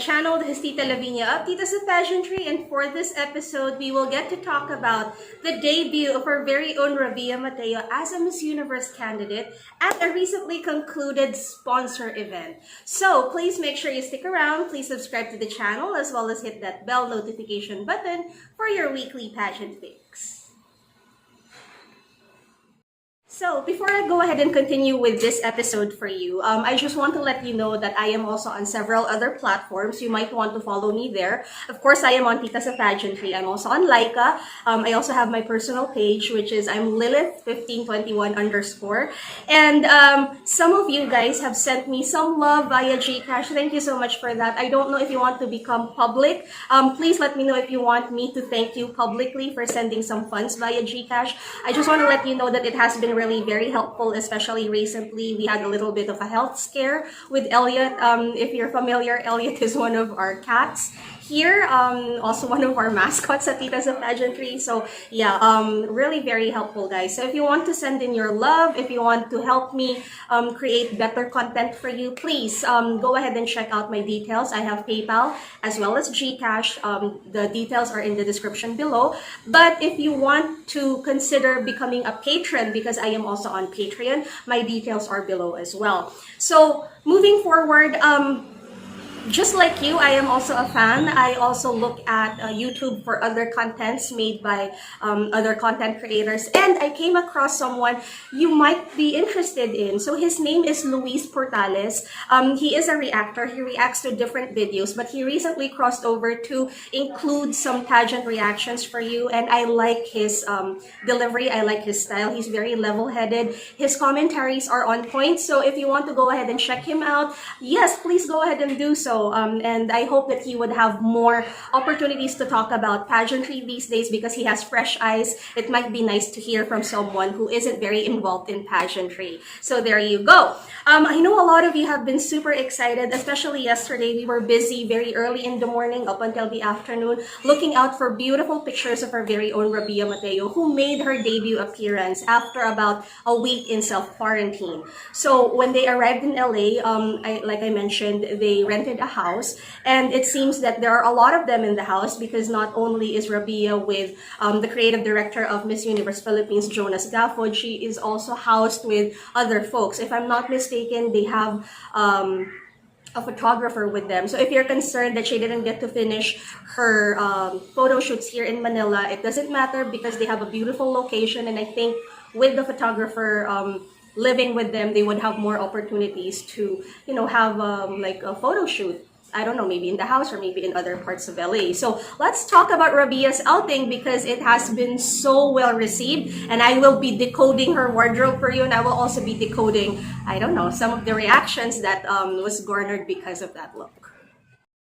channel. This is Tita Lavinia of Tita's Pageantry, and for this episode, we will get to talk about the debut of our very own Rabiya Mateo as a Miss Universe candidate at a recently concluded sponsor event. So please make sure you stick around, please subscribe to the channel, as well as hit that bell notification button for your weekly pageant fix. So before I go ahead and continue with this episode for you, I just want to let you know that I am also on several other platforms. You might want to follow me there. Of course, I am on Tita's Pageantry. I'm also on Laika. I also have my personal page, which is I'm Lilith1521 _. And some of you guys have sent me some love via GCASH. Thank you so much for that. I don't know if you want to become public. Please let me know if you want me to thank you publicly for sending some funds via GCASH. I just want to let you know that it has been really very helpful, especially recently. We had a little bit of a health scare with Elliot. If you're familiar, Elliot is one of our cats here, also one of our mascots at Tita's Pageantry. So yeah, really very helpful, guys. So if you want to send in your love, if you want to help me create better content for you, please go ahead and check out my details. I have PayPal as well as GCash. The details are in the description below. But if you want to consider becoming a patron, because I am also on Patreon, my details are below as well. So moving forward, just like you, I am also a fan. I also look at YouTube for other contents made by other content creators. And I came across someone you might be interested in. So his name is Luis Portales. He is a reactor. He reacts to different videos, but he recently crossed over to include some pageant reactions for you. And I like his delivery. I like his style. He's very level-headed. His commentaries are on point. So if you want to go ahead and check him out, yes, please go ahead and do so. And I hope that he would have more opportunities to talk about pageantry these days because he has fresh eyes. It might be nice to hear from someone who isn't very involved in pageantry. So there you go. I know a lot of you have been super excited, especially yesterday. We were busy very early in the morning up until the afternoon, looking out for beautiful pictures of our very own Rabiya Mateo, who made her debut appearance after about a week in self-quarantine. So when they arrived in LA, like I mentioned, they rented a house, and it seems that there are a lot of them in the house because not only is Rabiya with the creative director of Miss Universe Philippines, Jonas Gafford, she is also housed with other folks. If I'm not mistaken, they have a photographer with them. So if you're concerned that she didn't get to finish her photo shoots here in Manila, it doesn't matter because they have a beautiful location, and I think with the photographer living with them, they would have more opportunities to, you know, have like a photo shoot. I don't know, maybe in the house or maybe in other parts of LA. So let's talk about Rabiya's outing because it has been so well received, and I will be decoding her wardrobe for you, and I will also be decoding, I don't know, some of the reactions that was garnered because of that look.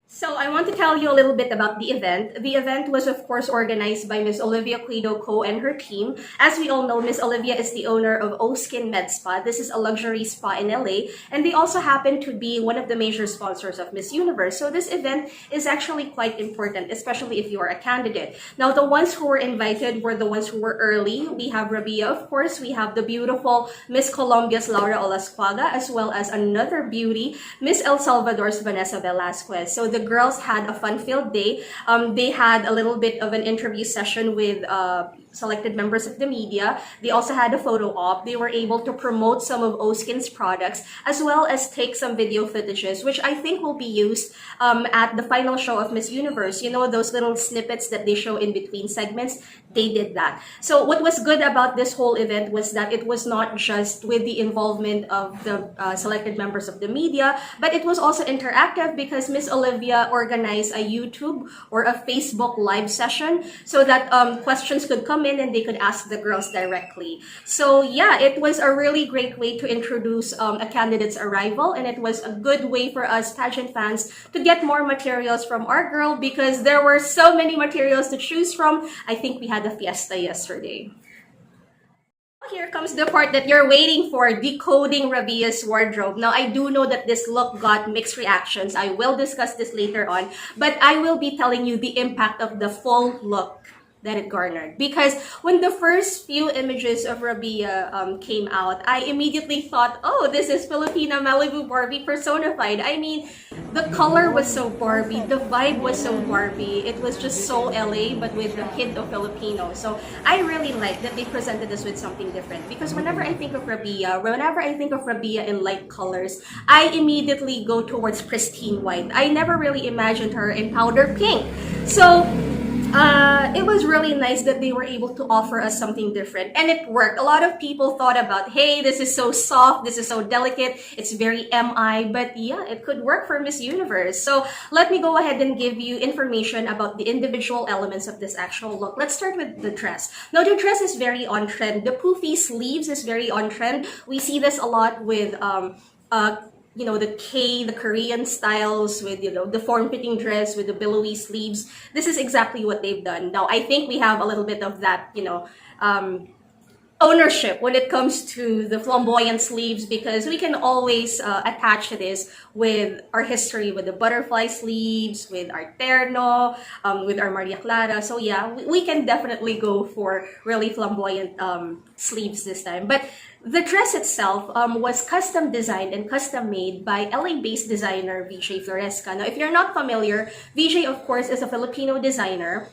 So I want to tell you a little bit about the event. The event was, of course, organized by Miss Olivia Quido-Co and her team. As we all know, Miss Olivia is the owner of O-Skin Med Spa. This is a luxury spa in LA, and they also happen to be one of the major sponsors of Miss Universe. So this event is actually quite important, especially if you are a candidate. Now, the ones who were invited were the ones who were early. We have Rabiya, of course. We have the beautiful Miss Colombia's Laura Olascuaga, as well as another beauty, Miss El Salvador's Vanessa Velasquez. So the girls had a fun-filled day. They had a little bit of an interview session with selected members of the media. They also had a photo op. They were able to promote some of O-Skin's products as well as take some video footages, which I think will be used at the final show of Miss Universe. You know, those little snippets that they show in between segments, they did that. So what was good about this whole event was that it was not just with the involvement of the selected members of the media, but it was also interactive because Miss Olivia organized a YouTube or a Facebook live session so that questions could come in and they could ask the girls directly. So yeah, it was a really great way to introduce a candidate's arrival, and it was a good way for us pageant fans to get more materials from our girl because there were so many materials to choose from. I think we had a fiesta yesterday. Here comes the part that you're waiting for, decoding Rabiya's wardrobe. Now, I do know that this look got mixed reactions. I will discuss this later on, but I will be telling you the impact of the full look that it garnered. Because when the first few images of Rabiya came out, I immediately thought, oh, this is Filipina Malibu Barbie personified. I mean, the color was so Barbie, the vibe was so Barbie. It was just so LA, but with the hint of Filipino. So I really like that they presented us with something different. Because whenever I think of Rabiya in light colors, I immediately go towards pristine white. I never really imagined her in powder pink. So it was really nice that they were able to offer us something different, and it worked. A lot of people thought about, hey, this is so soft, this is so delicate, it's very MI, but yeah, it could work for Miss Universe. So let me go ahead and give you information about the individual elements of this actual look. Let's start with the dress. Now, the dress is very on trend. The poofy sleeves is very on trend. We see this a lot with the Korean styles with, the form-fitting dress with the billowy sleeves. This is exactly what they've done. Now, I think we have a little bit of that, ownership when it comes to the flamboyant sleeves, because we can always attach to this with our history with the butterfly sleeves, with our terno, with our Maria Clara. So yeah, we can definitely go for really flamboyant sleeves this time. But the dress itself was custom designed and custom made by LA-based designer Veejay Floresca. Now, if you're not familiar, Veejay, of course, is a Filipino designer,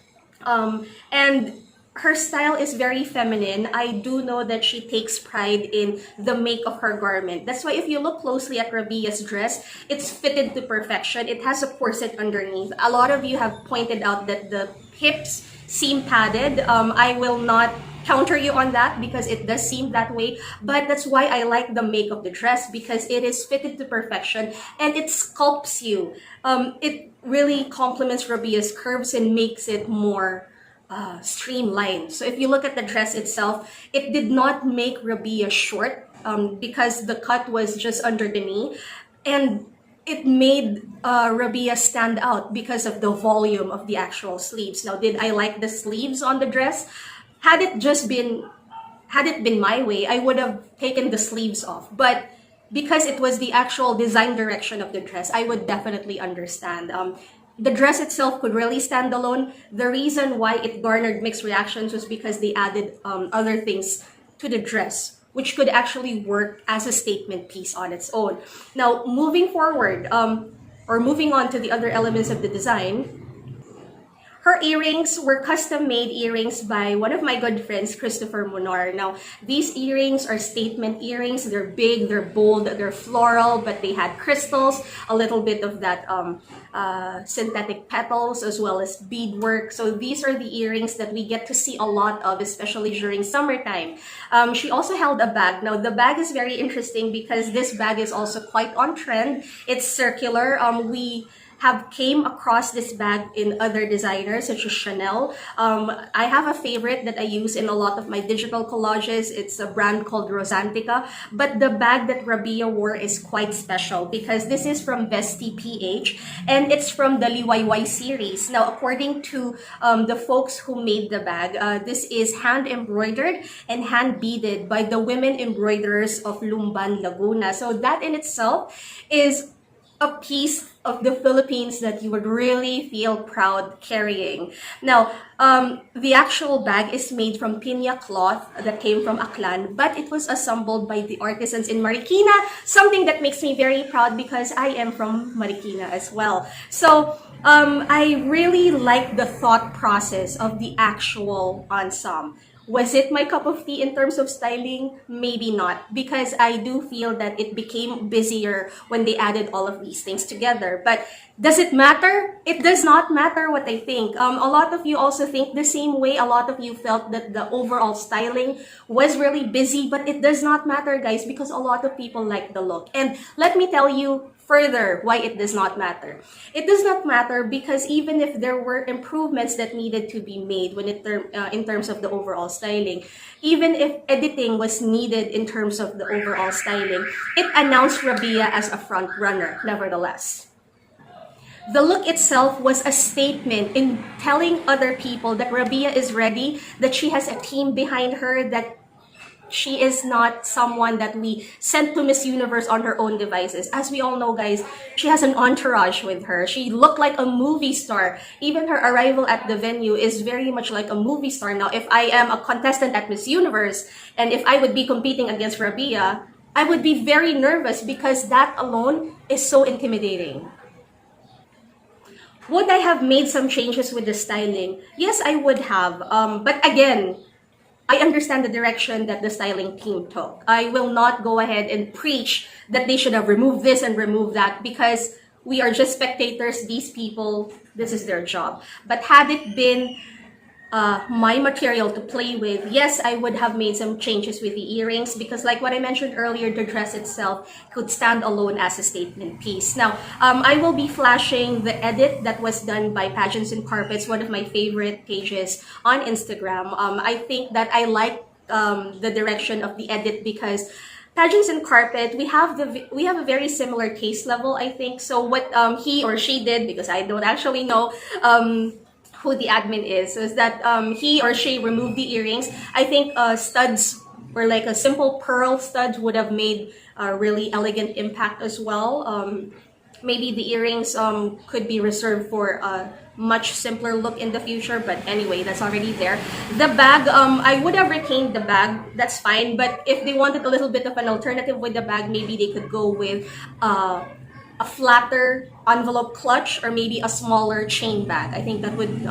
and her style is very feminine. I do know that she takes pride in the make of her garment. That's why if you look closely at Rabiya's dress, it's fitted to perfection. It has a corset underneath. A lot of you have pointed out that the hips seem padded. I will not counter you on that because it does seem that way, but that's why I like the make of the dress, because it is fitted to perfection and it sculpts you. It really complements Rabiya's curves and makes it more streamlined. So if you look at the dress itself, it did not make Rabiya short because the cut was just under the knee, and it made Rabiya stand out because of the volume of the actual sleeves. Now, did I like the sleeves on the dress? Had it been my way, I would have taken the sleeves off. But because it was the actual design direction of the dress, I would definitely understand. The dress itself could really stand alone. The reason why it garnered mixed reactions was because they added other things to the dress, which could actually work as a statement piece on its own. Now, moving forward, or moving on to the other elements of the design, her earrings were custom-made earrings by one of my good friends, Christopher Munar. Now, these earrings are statement earrings. They're big, they're bold, they're floral, but they had crystals, a little bit of that synthetic petals, as well as beadwork. So these are the earrings that we get to see a lot of, especially during summertime. She also held a bag. Now, the bag is very interesting because this bag is also quite on trend. It's circular. We have came across this bag in other designers such as Chanel. I have a favorite that I use in a lot of my digital collages. It's a brand called Rosantica, but the bag that Rabiya wore is quite special because this is from Vesti PH and it's from the Liwayway series. Now, according to the folks who made the bag, this is hand embroidered and hand beaded by the women embroiderers of Lumban, Laguna. So that in itself is a piece of the Philippines that you would really feel proud carrying. Now, the actual bag is made from piña cloth that came from Aklan, but it was assembled by the artisans in Marikina, something that makes me very proud because I am from Marikina as well. So, I really like the thought process of the actual ensemble. Was it my cup of tea in terms of styling? Maybe not, because I do feel that it became busier when they added all of these things together. But does it matter? It does not matter what I think. A lot of you also think the same way. A lot of you felt that the overall styling was really busy, but it does not matter, guys, because a lot of people like the look. And let me tell you further why it does not matter. It does not matter because even if there were improvements that needed to be made when in terms of the overall styling, even if editing was needed in terms of the overall styling, it announced Rabiya as a front runner nevertheless. The look itself was a statement in telling other people that Rabiya is ready, that she has a team behind her, that She is not someone that we sent to Miss Universe on her own devices. As we all know, guys, she has an entourage with her. She looked like a movie star. Even her arrival at the venue is very much like a movie star. Now, if I am a contestant at Miss Universe, and if I would be competing against Rabiya, I would be very nervous because that alone is so intimidating. Would I have made some changes with the styling? Yes, I would have. But again, I understand the direction that the styling team took. I will not go ahead and preach that they should have removed this and removed that because we are just spectators. These people, this is their job. But had it been my material to play with, yes, I would have made some changes with the earrings because like what I mentioned earlier, the dress itself could stand alone as a statement piece. Now, I will be flashing the edit that was done by Pageants and Carpets, one of my favorite pages on Instagram. I think that I like the direction of the edit because Pageants and Carpet, we have a very similar taste level, I think. So what he or she did, because I don't actually know who the admin is that he or she removed the earrings. I think studs or like a simple pearl stud would have made a really elegant impact as well. Maybe the earrings could be reserved for a much simpler look in the future, but anyway, that's already there. The bag, I would have retained the bag, that's fine, but if they wanted a little bit of an alternative with the bag, maybe they could go with a flatter envelope clutch or maybe a smaller chain bag. I think that would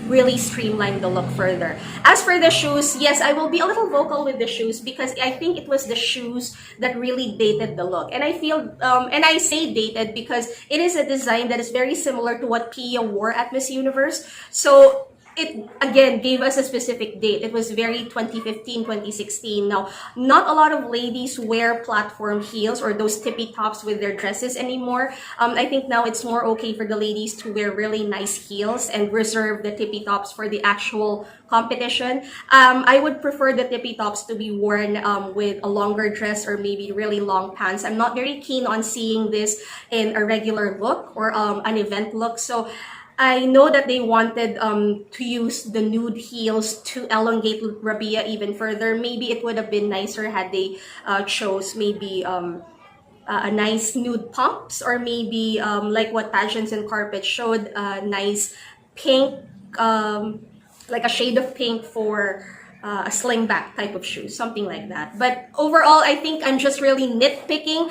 really streamline the look further. As for the shoes, yes, I will be a little vocal with the shoes because I think it was the shoes that really dated the look. And I feel, and I say dated because it is a design that is very similar to what Pia wore at Miss Universe. So it again gave us a specific date. It was very 2015, 2016. Now, not a lot of ladies wear platform heels or those tippy tops with their dresses anymore. I think now it's more okay for the ladies to wear really nice heels and reserve the tippy tops for the actual competition. I would prefer the tippy tops to be worn with a longer dress or maybe really long pants. I'm not very keen on seeing this in a regular look or an event look. So I know that they wanted to use the nude heels to elongate Rabiya even further. Maybe it would have been nicer had they chose maybe a nice nude pumps or maybe like what Pageants and Carpets showed, nice pink, like a shade of pink for a slingback type of shoes, something like that. But overall, I think I'm just really nitpicking.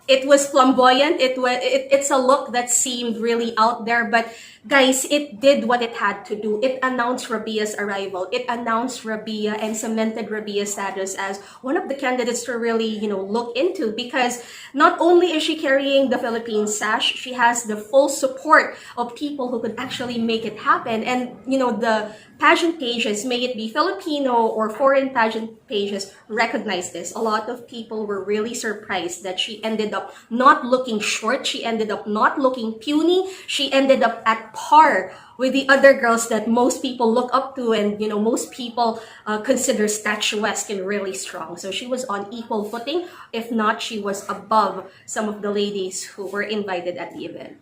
It was flamboyant. It's a look that seemed really out there, but guys, it did what it had to do. It announced Rabiya's arrival. It announced Rabiya and cemented Rabiya's status as one of the candidates to really, look into because not only is she carrying the Philippine sash, she has the full support of people who could actually make it happen. And, the pageant pages, may it be Filipino or foreign pageant pages, recognize this. A lot of people were really surprised that she ended up not looking short. She ended up not looking puny. She ended up at par with the other girls that most people look up to and, most people consider statuesque and really strong. So she was on equal footing. If not, she was above some of the ladies who were invited at the event.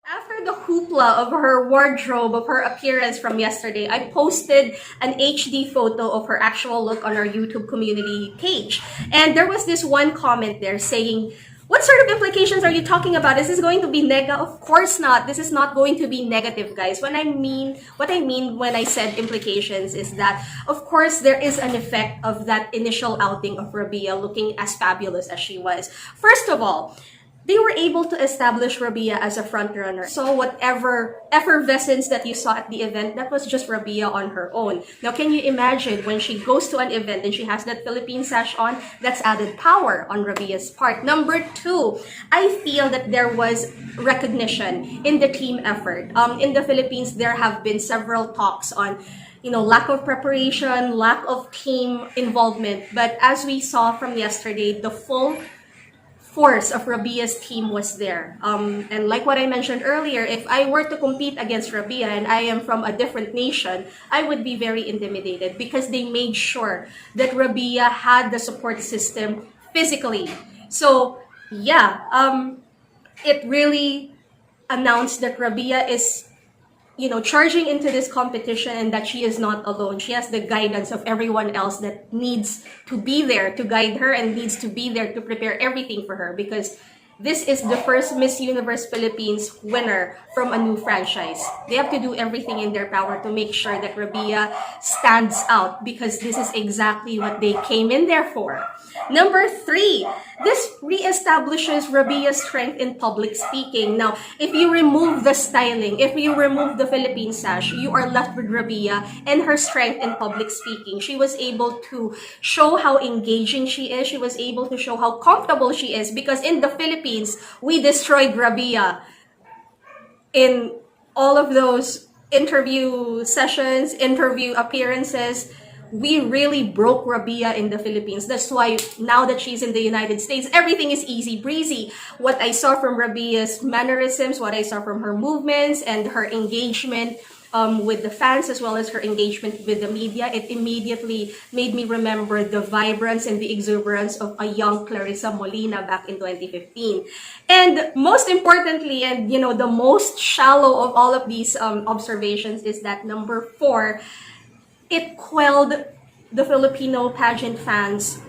After the hoopla of her wardrobe, of her appearance from yesterday, I posted an HD photo of her actual look on our YouTube community page. And there was this one comment there saying, "What sort of implications are you talking about? Is this going to be negative?" Of course not. This is not going to be negative, guys. What I mean when I said implications is that, of course, there is an effect of that initial outing of Rabiya looking as fabulous as she was. First of all, they were able to establish Rabiya as a front runner. So whatever effervescence that you saw at the event, that was just Rabiya on her own. Now, can you imagine when she goes to an event and she has that Philippine sash on? That's added power on Rabiya's part. Number two, I feel that there was recognition in the team effort. In the Philippines, there have been several talks on lack of preparation, lack of team involvement. But as we saw from yesterday, the full force of Rabiya's team was there. And like what I mentioned earlier, if I were to compete against Rabiya and I am from a different nation, I would be very intimidated because they made sure that Rabiya had the support system physically. So yeah, it really announced that Rabiya is charging into this competition, and that she is not alone. She has the guidance of everyone else that needs to be there to guide her and needs to be there to prepare everything for her, because this is the first Miss Universe Philippines winner from a new franchise. They have to do everything in their power to make sure that Rabiya stands out, because this is exactly what they came in there for. Number 3, this reestablishes Rabiya's strength in public speaking. Now, if you remove the styling, if you remove the Philippine sash, you are left with Rabiya and her strength in public speaking. She was able to show how engaging she is. She was able to show how comfortable she is, because in the Philippines, we destroyed Rabiya in all of those interview sessions, interview appearances. We really broke Rabiya in the Philippines. That's why now that she's in the United States, everything is easy breezy. What I saw from Rabiya's mannerisms, what I saw from her movements and her engagement with the fans, as well as her engagement with the media, it immediately made me remember the vibrance and the exuberance of a young Clarissa Molina back in 2015. And most importantly, and the most shallow of all of these observations, is that number 4, it quelled the Filipino pageant fans'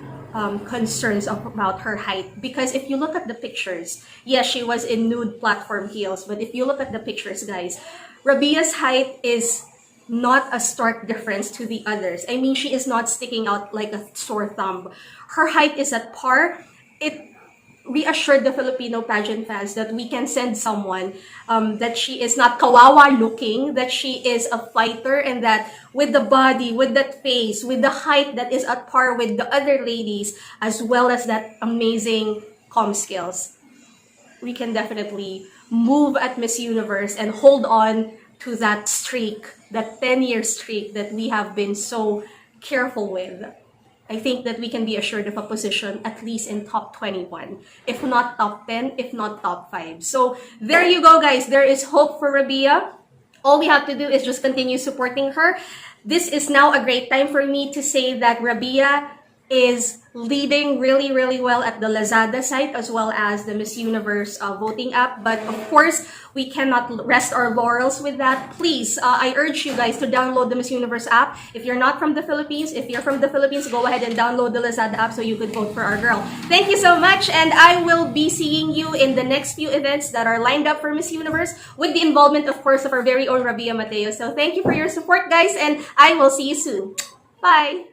concerns about her height. Because if you look at the pictures, yes, she was in nude platform heels, but if you look at the pictures, guys, Rabiya's height is not a stark difference to the others. I mean, she is not sticking out like a sore thumb. Her height is at par. It reassured the Filipino pageant fans that we can send someone, that she is not kawawa looking, that she is a fighter, and that with the body, with that face, with the height that is at par with the other ladies, as well as that amazing comm skills, we can definitely move at Miss Universe and hold on to that streak, that 10-year streak that we have been so careful with. I think that we can be assured of a position at least in top 21, if not top 10, if not top 5. So there you go, guys. There is hope for Rabiya. All we have to do is just continue supporting her. This is now a great time for me to say that Rabiya is leading really, really well at the Lazada site, as well as the Miss Universe voting app. But of course, we cannot rest our laurels with that. Please, I urge you guys to download the Miss Universe app. If you're not from the Philippines, if you're from the Philippines, go ahead and download the Lazada app so you could vote for our girl. Thank you so much, and I will be seeing you in the next few events that are lined up for Miss Universe, with the involvement, of course, of our very own Rabiya Mateo. So thank you for your support, guys, and I will see you soon. Bye!